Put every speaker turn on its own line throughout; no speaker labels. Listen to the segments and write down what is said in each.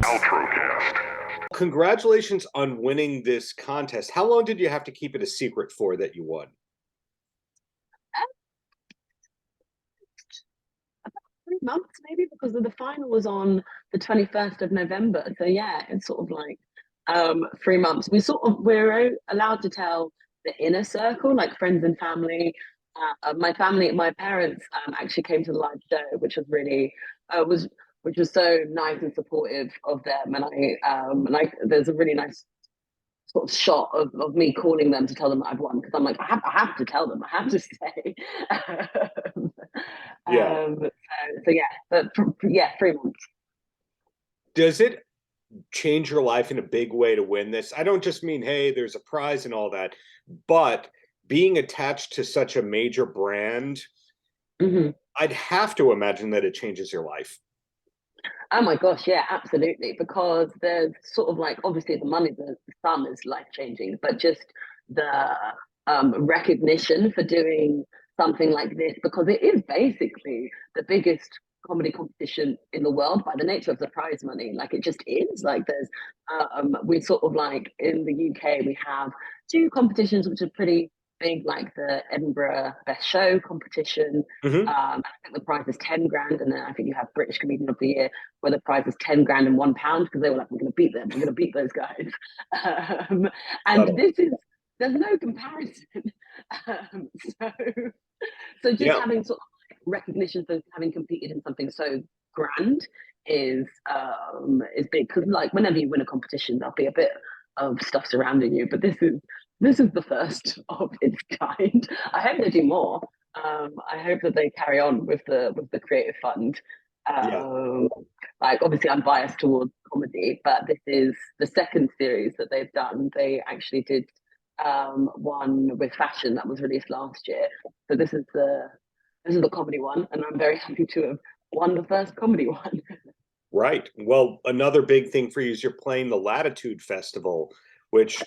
Paltrocast.
Congratulations on winning this contest. How long did you have to keep it a secret for that you won?
About 3 months maybe, because the final was on the 21st of November. So yeah, it's sort of like 3 months. We're allowed to tell the inner circle, like friends and family. My parents actually came to the live show, which was really which was so nice and supportive of them. And there's a really nice sort of shot of me calling them to tell them that I've won, because I'm like, I have to tell them, I have to say.
Yeah.
So yeah, but yeah, 3 months.
Does it change your life in a big way to win this? I don't just mean, hey, there's a prize and all that, but being attached to such a major brand, I'd have to imagine that it changes your life.
Oh my gosh, yeah, absolutely. Because there's sort of like, obviously the money, the sum is life changing, but just the recognition for doing something like this, because it is basically the biggest comedy competition in the world by the nature of the prize money. Like, it just is. Like, there's we sort of like in the UK we have two competitions which are pretty big, like the Edinbugh Best Show competition. I think the prize is 10 grand, and then I think you have British Comedian of the Year, where the prize is 10 grand and £1, because they were like, we're going to beat them, we're going to beat those guys. And there's no comparison. So just having sort of like recognition for having competed in something so grand is big, because like whenever you win a competition, there'll be a bit of stuff surrounding you, but this is the first of its kind. I hope they do more. I hope that they carry on with the Creative Fund. Like, obviously I'm biased towards comedy, but this is the second series that they've done. They actually did one with fashion that was released last year. So this is the comedy one, and I'm very happy to have won the first comedy one.
Right. Well, another big thing for you is you're playing the Latitude Festival, which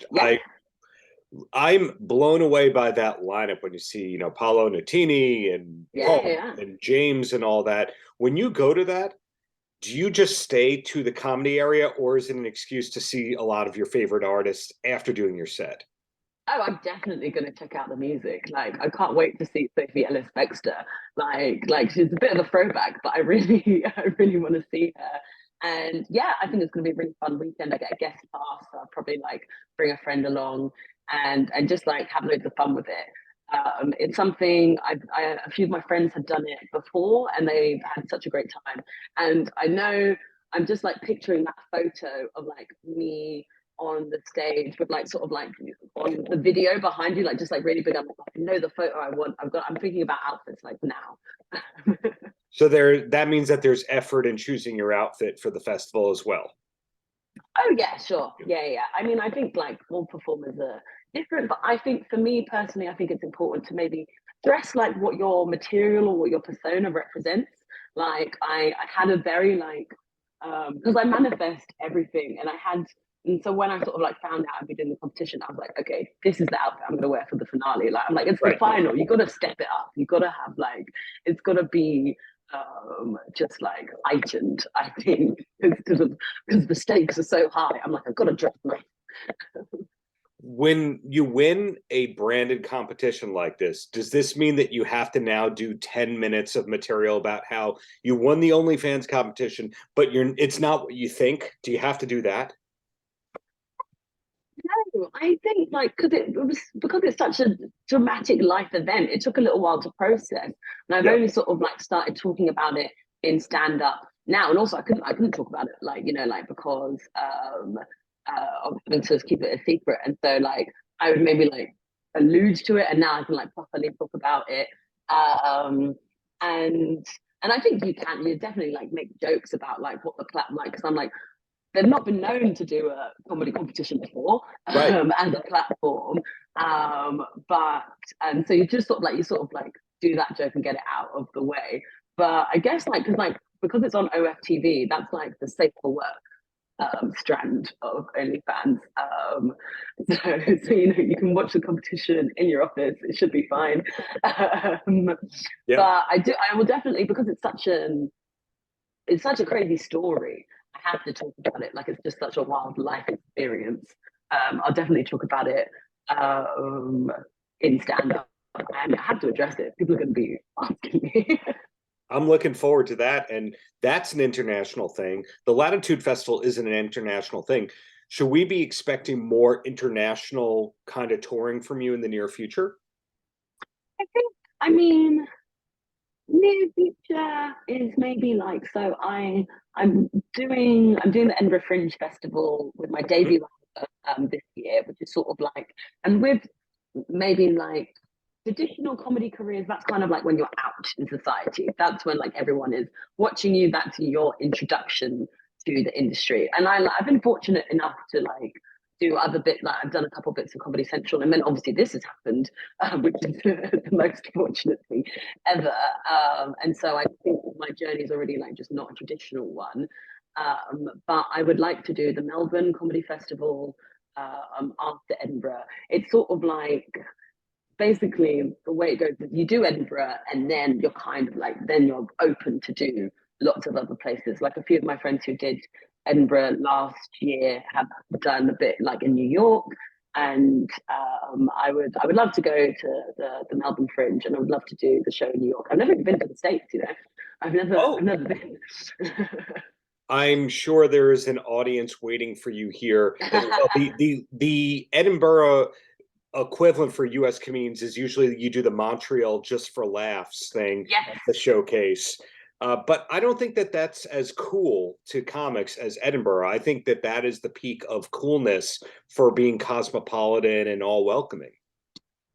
I'm blown away by that lineup when you see, Paolo Nutini and and James and all that. When you go to that, do you just stay to the comedy area, or is it an excuse to see a lot of your favorite artists after doing your set?
Oh, I'm definitely going to check out the music. Like, I can't wait to see Sophie Ellis-Bextor. Like she's a bit of a throwback, but I really want to see her. And yeah, I think it's going to be a really fun weekend. I get a guest pass, so I'll probably like bring a friend along and just like have loads of fun with it. It's something a few of my friends had done it before, and they've had such a great time. And I know I'm just like picturing that photo of like me on the stage with like sort of like on the video behind you, like just like really big. I'm like, I know the photo I want. I'm thinking about outfits like now.
So that means that there's effort in choosing your outfit for the festival as well.
Oh yeah, sure. Yeah. I mean, I think like all performers are different, but I think for me personally, I think it's important to maybe dress like what your material or what your persona represents. Like I had a very like because I manifest everything, and so when I sort of like found out I'd be doing the competition, I was like, okay, this is the outfit I'm gonna wear for the finale. Like, I'm like, it's the final. You gotta step it up. You gotta have like, it's gotta be just like heightened, I think, because the stakes are so high. I'm like, I've got to dress nice.
When you win a branded competition like this, does this mean that you have to now do 10 minutes of material about how you won the OnlyFans competition, but it's not what you think? Do you have to do that?
No, I think like because it's such a dramatic life event, it took a little while to process. And I've only sort of like started talking about it in stand up now. And also I couldn't talk about it like, like because of having to keep it a secret. And so like I would maybe like allude to it, and now I can like properly talk about it. And I think you definitely like make jokes about like what the platform, like, because I'm like, they've not been known to do a comedy competition before as a platform. But and so you sort of like do that joke and get it out of the way. But I guess because it's on OFTV, that's like the safe for work strand of OnlyFans. So you can watch the competition in your office. It should be fine. But I will definitely, because it's such a crazy story. I have to talk about it. Like, it's just such a wild life experience. I'll definitely talk about it in stand-up, and I have to address it. People are going to be asking me.
I'm looking forward to that. And that's an international thing. The Latitude Festival isn't an international thing. Should we be expecting more international kind of touring from you in the near future?
I mean, near future is maybe like, so I'm doing the Edinburgh Fringe Festival with my debut this year, which is sort of like, and with maybe like traditional comedy careers, that's kind of like when you're out in society. That's when like everyone is watching you. That's your introduction to the industry. And I've been fortunate enough to like do other bits. Like I've done a couple bits of Comedy Central, and then obviously this has happened, which is the most fortunate thing ever. And so I think my journey is already like just not a traditional one. But I would like to do the Melbourne Comedy Festival after Edinburgh. It's sort of like, basically the way it goes is you do Edinburgh, and then you're kind of like, then you're open to do lots of other places. Like a few of my friends who did Edinburgh last year have done a bit like in New York, and I would love to go to the Melbourne Fringe, and I would love to do the show in New York. I've never even been to the States, you know. I've never been.
I'm sure there is an audience waiting for you here. The Edinburgh equivalent for US comedians is usually you do the Montreal Just for Laughs thing,
Yes.
the showcase. But I don't think that that's as cool to comics as Edinburgh. I think that that is the peak of coolness for being cosmopolitan and all welcoming.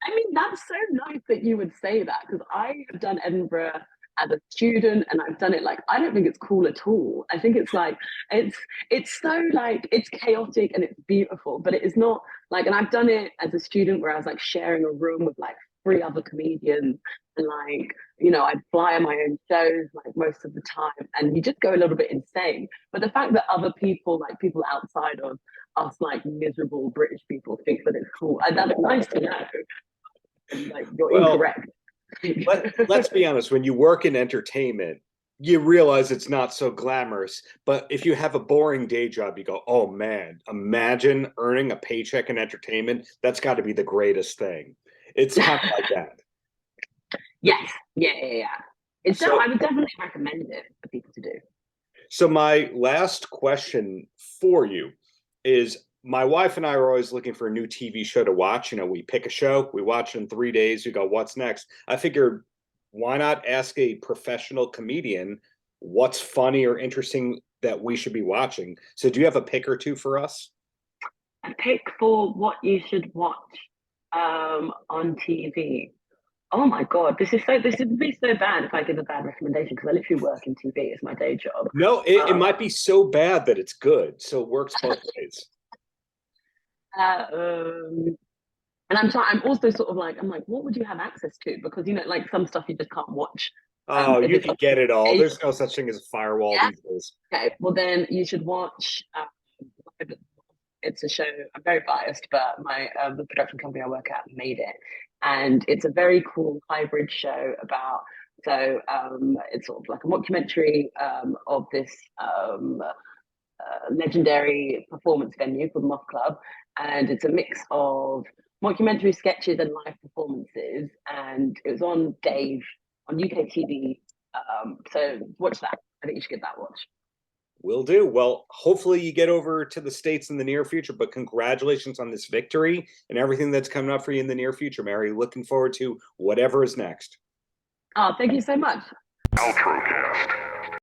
I mean, that's so nice that you would say that, because I have done Edinburgh as a student, and I've done it like, I don't think it's cool at all. I think it's like, it's so like, it's chaotic and it's beautiful, but it is not like, and I've done it as a student where I was like sharing a room with like 3 other comedians, and like, you know, I'd fly on my own shows like most of the time, and you just go a little bit insane. But the fact that other people, like people outside of us, like miserable British people, think that it's cool, and that's nice to know. And, like, you're incorrect.
Let's be honest, when you work in entertainment, you realize it's not so glamorous. But if you have a boring day job, you go, oh man, imagine earning a paycheck in entertainment. That's got to be the greatest thing. It's kind of like that.
Yes. Yeah. It's so, I would definitely recommend it for people to do.
So my last question for you is, my wife and I are always looking for a new TV show to watch. You know, we pick a show, we watch it in 3 days, we go, what's next? I figured, why not ask a professional comedian what's funny or interesting that we should be watching? So do you have a pick or two for us?
A pick for what you should watch on TV. Oh my God, this would be so bad if I give a bad recommendation, because I literally work in TV. It's my day job.
No, it might be so bad that it's good. So it works both ways.
And I'm also sort of like, I'm like, what would you have access to? Because, you know, like some stuff you just can't watch.
Oh, you can get it all. There's no such thing as a firewall these days.
Okay, well then you should watch. It's a show. I'm very biased, but my the production company I work at made it, and it's a very cool hybrid show about. So it's sort of like a mockumentary of this legendary performance venue called Moth Club, and it's a mix of mockumentary sketches and live performances, and it was on Dave on UK TV. So watch that. I think you should give that a watch.
Will do. Well, hopefully you get over to the States in the near future, but congratulations on this victory and everything that's coming up for you in the near future, Mary. Looking forward to whatever is next.
Oh, thank you so much.
Paltrocast.